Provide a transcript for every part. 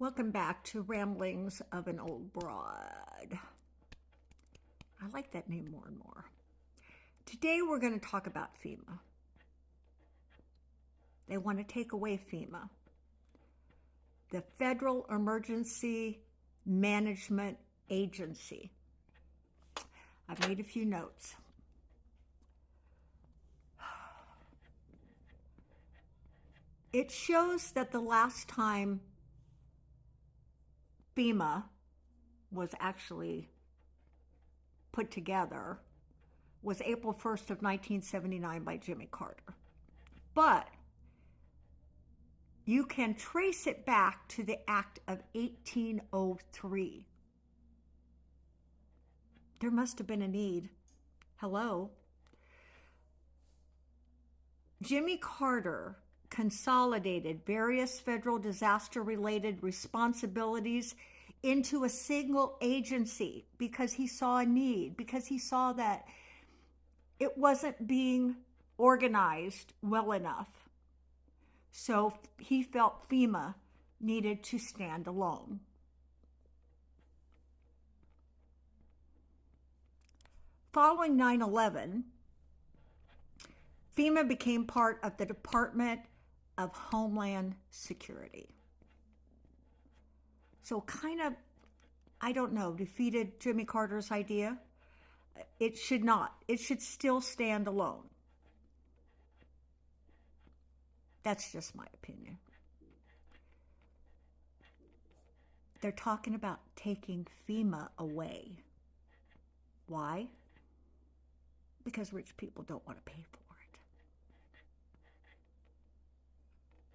Welcome back to Ramblings of an Old Broad. I like that name more and more. Today we're going to talk about FEMA. They want to take away FEMA, the Federal Emergency Management Agency. I've made a few notes. It shows that the last time FEMA was actually put together was April 1st of 1979 by Jimmy Carter. But you can trace it back to the Act of 1803. There must have been a need. Hello. Jimmy Carter consolidated various federal disaster-related responsibilities into a single agency because he saw a need, because he saw that it wasn't being organized well enough. So he felt FEMA needed to stand alone. Following 9/11, FEMA became part of the Department of Homeland Security. So kind of, I don't know, defeated Jimmy Carter's idea. It should not. It should still stand alone. That's just my opinion. They're talking about taking FEMA away. Why? Because rich people don't want to pay for it.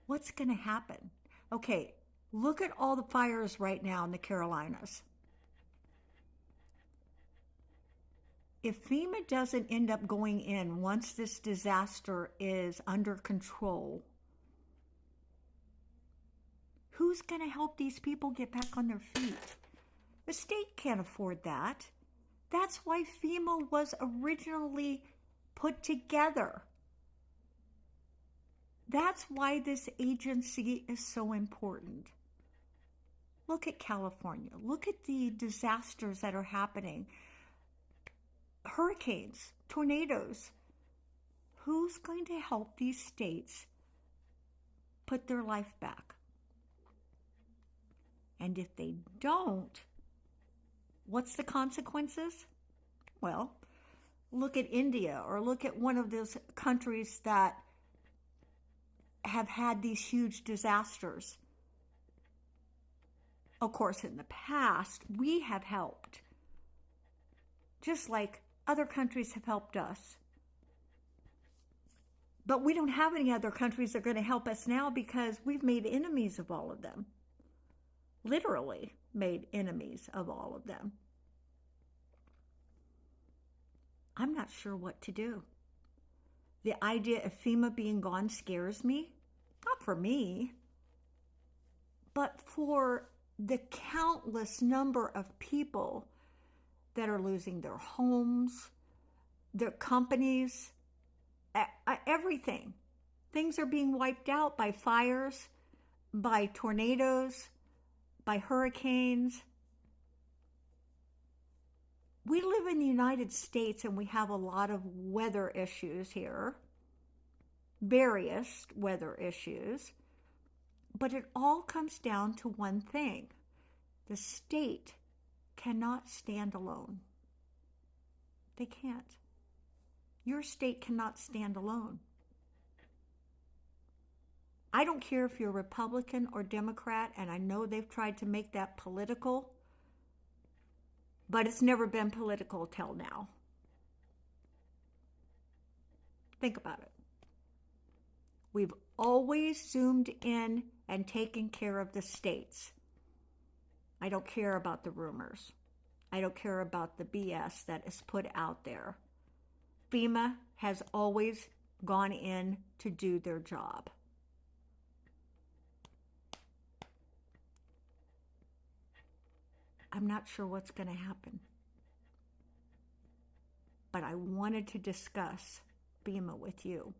What's going to happen? Okay, look at all the fires right now in the Carolinas. If FEMA doesn't end up going in once this disaster is under control, who's going to help these people get back on their feet? The state can't afford that. That's why FEMA was originally put together. That's why this agency is so important. Look at California. Look at the disasters that are happening. Hurricanes, tornadoes. Who's going to help these states put their life back? And if they don't, what's the consequences? Well, look at India, or look at one of those countries that have had these huge disasters. Of course, in the past, we have helped, just like other countries have helped us. But we don't have any other countries that are going to help us now because we've made enemies of all of them. Literally made enemies of all of them. I'm not sure what to do. The idea of FEMA being gone scares me. Not for me, but for the countless number of people that are losing their homes, their companies, everything. Things are being wiped out by fires, by tornadoes, by hurricanes. We live in the United States and we have a lot of weather issues here, various weather issues, but it all comes down to one thing. The state cannot stand alone. They can't. Your state cannot stand alone. I don't care if you're Republican or Democrat, and I know they've tried to make that political, but it's never been political till now. Think about it. We've always zoomed in and taken care of the states. I don't care about the rumors. I don't care about the BS that is put out there. FEMA has always gone in to do their job. I'm not sure what's going to happen. But I wanted to discuss FEMA with you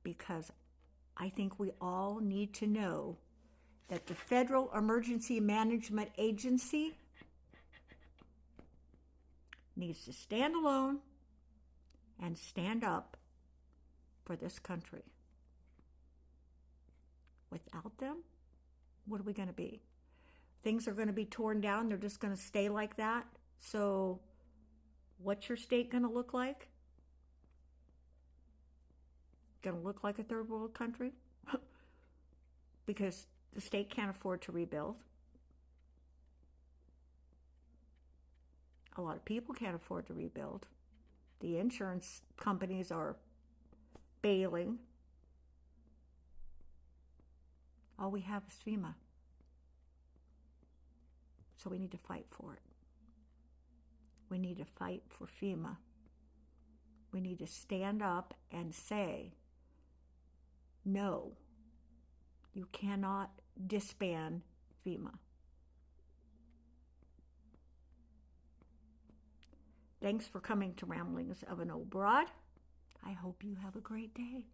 because I think we all need to know that the Federal Emergency Management Agency needs to stand alone and stand up for this country. Without them, what are we going to be? Things are going to be torn down. They're just going to stay like that. So what's your state going to look like? Going to look like a third world country? Because the state can't afford to rebuild. A lot of people can't afford to rebuild. The insurance companies are bailing. All we have is FEMA. So we need to fight for it. We need to fight for FEMA. We need to stand up and say, no, you cannot disband FEMA. Thanks for coming to Ramblings of an Old Broad. I hope you have a great day.